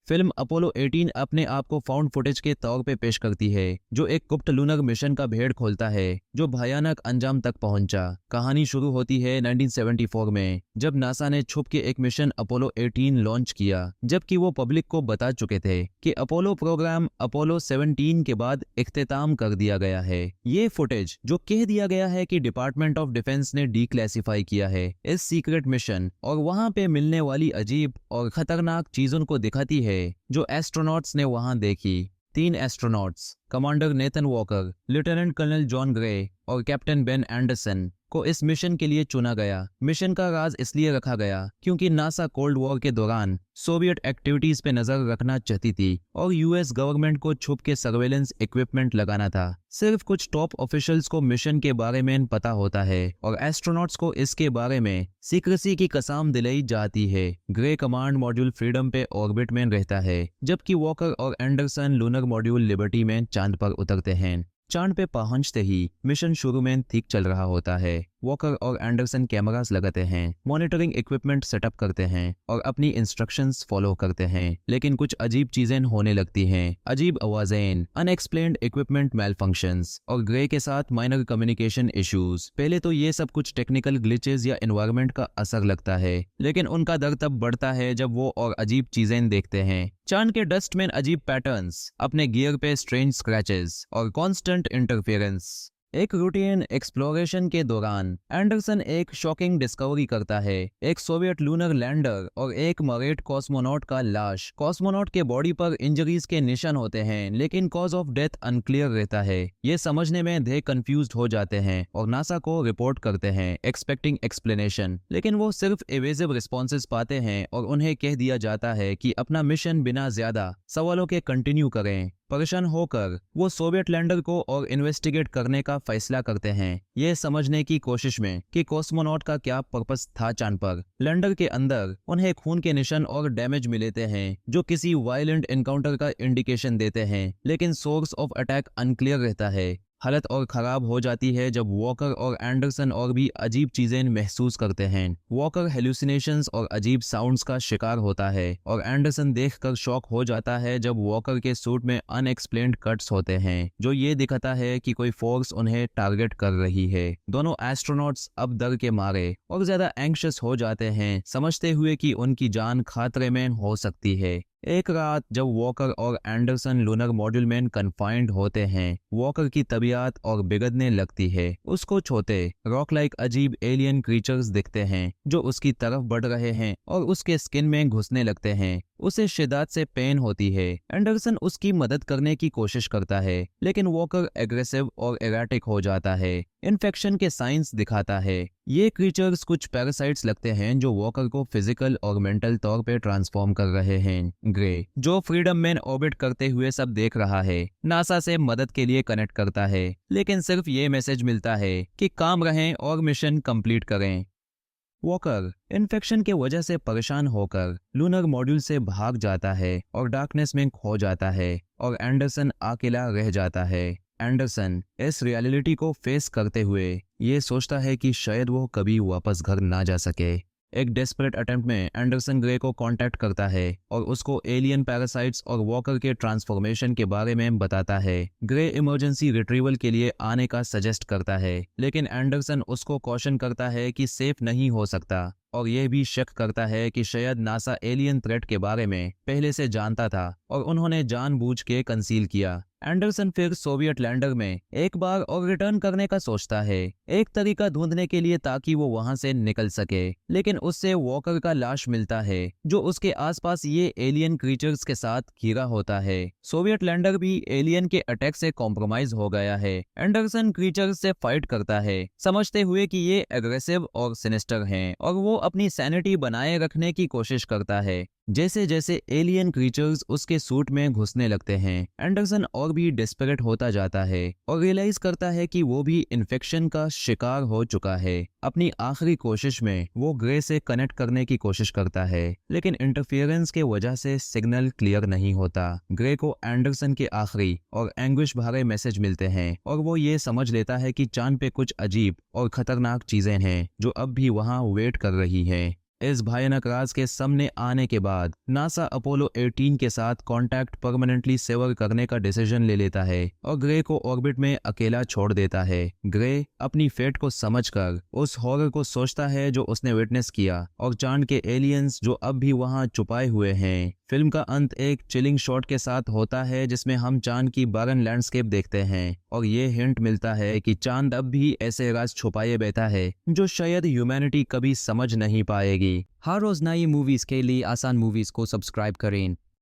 Film Apollo 18 अपने आप को फाउंड फुटेज के तौर पे पेश करती है, जो एक गुप्त लूनर मिशन का भेद खोलता है जो भयानक अंजाम तक पहुंचा। कहानी शुरू होती है 1974 में, जब नासा ने छुप के एक मिशन अपोलो 18 लॉन्च किया, जबकि वो पब्लिक को बता चुके थे कि अपोलो प्रोग्राम अपोलो 17 के बाद इख्तिताम कर दिया गया है। ये फुटेज जो कह दिया गया है कि डिपार्टमेंट ऑफ डिफेंस ने डीक्लासिफाई किया है इस सीक्रेट मिशन, और वहां पे मिलने वाली अजीब और खतरनाक चीजों को दिखाती है जो एस्ट्रोनॉट्स ने वहां देखी। 3 astronauts, commander Nathan Walker, lieutenant colonel John Grey और कैप्टन बेन एंडरसन को इस मिशन के लिए चुना गया। मिशन का राज इसलिए रखा गया क्योंकि नासा कोल्ड वॉर के दौरान सोवियत एक्टिविटीज पे नजर रखना चाहती थी और यूएस गवर्नमेंट को छुप के सर्वेलेंस इक्विपमेंट लगाना था। सिर्फ कुछ टॉप ऑफिशियल्स को मिशन के बारे में पता होता है और एस्ट्रोनॉट्स को इसके बारे में सीक्रेसी की कसम दिलाई जाती है। ग्रे कमांड मॉड्यूल फ्रीडम पे ऑर्बिट में रहता है, जबकि वॉकर और एंडरसन लूनर मॉड्यूल लिबर्टी में चांद पर उतरते हैं। चांद पे पहुंचते ही मिशन शुरू में ठीक चल रहा होता है। वॉकर और एंडरसन कैमरास लगाते हैं, मॉनिटरिंग इक्विपमेंट सेटअप करते हैं और अपनी इंस्ट्रक्शंस फॉलो करते हैं, लेकिन कुछ अजीब चीजें होने लगती हैं। अजीब आवाजें, अनएक्सप्लेन्ड इक्विपमेंट मेल फंक्शंस और ग्रे के साथ माइनर कम्युनिकेशन इश्यूज। पहले तो ये सब कुछ टेक्निकल ग्लिचेस या एनवायरनमेंट का असर लगता है, लेकिन उनका डर तब बढ़ता है जब वो और अजीब चीजें देखते हैं। चांद के डस्ट में अजीब पैटर्न्स, अपने गियर पे स्ट्रेंज स्क्रैचेस और कॉन्स्टेंट इंटरफेरेंस। एक रूटीन एक्सप्लोरेशन के दौरान एंडरसन एक शॉकिंग डिस्कवरी करता है, एक सोवियत लूनर लैंडर और एक मरेट कॉस्मोनॉट का लाश। कॉस्मोनॉट के बॉडी पर इंजरीज के निशान होते हैं, लेकिन कॉज ऑफ डेथ अनक्लियर रहता है। ये समझने में दे कंफ्यूज्ड हो जाते हैं और नासा को रिपोर्ट करते हैं एक्सपेक्टिंग एक्सप्लेनेशन, लेकिन वो सिर्फ एवेजिव रिस्पॉन्सेज पाते हैं और उन्हें कह दिया जाता है कि अपना मिशन बिना ज्यादा सवालों के कंटिन्यू करें। परेशान होकर वो सोवियत लैंडर को और इन्वेस्टिगेट करने का फैसला करते हैं, ये समझने की कोशिश में कि कॉस्मोनॉट का क्या पर्पस था चांद पर। लैंडर के अंदर उन्हें खून के निशान और डैमेज मिलते हैं जो किसी वायलेंट एनकाउंटर का इंडिकेशन देते हैं, लेकिन सोर्स ऑफ अटैक अनक्लियर रहता है। हालत और खराब हो जाती है जब वॉकर और एंडरसन और भी अजीब चीजें महसूस करते हैं। वॉकर हेलुसिनेशंस और अजीब साउंड्स का शिकार होता है और एंडरसन देखकर शॉक हो जाता है जब वॉकर के सूट में अनएक्सप्लेन्ड कट्स होते हैं, जो ये दिखाता है कि कोई फोर्स उन्हें टारगेट कर रही है। दोनों एस्ट्रोनॉट्स अब डर के मारे और ज्यादा एंग्शियस हो जाते हैं, समझते हुए कि उनकी जान खतरे में हो सकती है। एक रात जब वॉकर और एंडरसन लूनर मॉड्यूल में कन्फाइंड होते हैं, वॉकर की तबीयत और बिगड़ने लगती है। उसको छोटे रॉक लाइक अजीब एलियन क्रीचर्स दिखते हैं जो उसकी तरफ बढ़ रहे हैं और उसके स्किन में घुसने लगते हैं। उसे शिद्दत से पेन होती है। एंडरसन उसकी मदद करने की कोशिश करता है, लेकिन वॉकर एग्रेसिव और एराटिक हो जाता है, इन्फेक्शन के साइंस दिखाता है। ये क्रीचर्स कुछ पैरासाइट्स लगते हैं जो वॉकर को फिजिकल और मेंटल तौर पे ट्रांसफॉर्म कर रहे हैं। ग्रे, जो फ्रीडम में ऑर्बिट करते हुए सब देख रहा है, नासा से मदद के लिए कनेक्ट करता है, लेकिन सिर्फ ये मैसेज मिलता है कि काम रहें और मिशन कंप्लीट करें। वॉकर इन्फेक्शन के वजह से परेशान होकर लूनर मॉड्यूल से भाग जाता है और डार्कनेस में खो जाता है और एंडरसन अकेला रह जाता है। एंडरसन इस रियलिटी को फेस करते हुए ये सोचता है कि शायद वो कभी वापस घर ना जा सके। एक डेस्परेट अटेम्प्ट में एंडरसन ग्रे को कांटेक्ट करता है और उसको एलियन पैरासाइट्स और वॉकर के ट्रांसफॉर्मेशन के बारे में बताता है। ग्रे इमरजेंसी रिट्रीवल के लिए आने का सजेस्ट करता है, लेकिन एंडरसन उसको कॉशन करता है कि सेफ नहीं हो सकता और यह भी शक करता है कि शायद नासा एलियन थ्रेट के बारे में पहले से जानता था और उन्होंने जानबूझ के कंसील किया। एंडरसन फिर सोवियत लैंडर में एक बार और रिटर्न करने का सोचता है, एक तरीका ढूंढने के लिए ताकि वो वहां से निकल सके, लेकिन उससे वॉकर का लाश मिलता है जो उसके आसपास ये एलियन क्रीचर्स के साथ घिरा होता है। सोवियत लैंडर भी एलियन के अटैक से कॉम्प्रोमाइज हो गया है। एंडरसन क्रीचर्स से फाइट करता है, समझते हुए कि ये एग्रेसिव और सिनिस्टर हैं, और वो अपनी सैनिटी बनाए रखने की कोशिश करता है। जैसे जैसे एलियन क्रीचर्स उसके सूट में घुसने लगते हैं, एंडरसन और भी डेस्परेट होता जाता है और रियलाइज करता है कि वो भी इन्फेक्शन का शिकार हो चुका है। अपनी आखिरी कोशिश में वो ग्रे से कनेक्ट करने की कोशिश करता है, लेकिन इंटरफेरेंस के वजह से सिग्नल क्लियर नहीं होता। ग्रे को एंडरसन के आखिरी और एंग्विश भरे मैसेज मिलते हैं और वो ये समझ लेता है कि चांद पे कुछ अजीब और खतरनाक चीजें हैं जो अब भी वहां वेट कर रही हैं। इस भयानक राज के सामने आने के बाद नासा अपोलो 18 के साथ कांटेक्ट परमानेंटली सेवर करने का डिसीजन ले लेता है और ग्रे को ऑर्बिट में अकेला छोड़ देता है। ग्रे अपनी फेट को समझकर उस हॉरर को सोचता है जो उसने विटनेस किया और चांद के एलियंस जो अब भी वहां छुपाए हुए हैं। फिल्म का अंत एक चिलिंग शॉट के साथ होता है जिसमें हम चांद की बारन लैंडस्केप देखते हैं और ये हिंट मिलता है कि चांद अब भी ऐसे राज छुपाए बैठा है जो शायद ह्यूमैनिटी कभी समझ नहीं पाएगी। हर रोज नई मूवीज के लिए आसान मूवीज को सब्सक्राइब करें।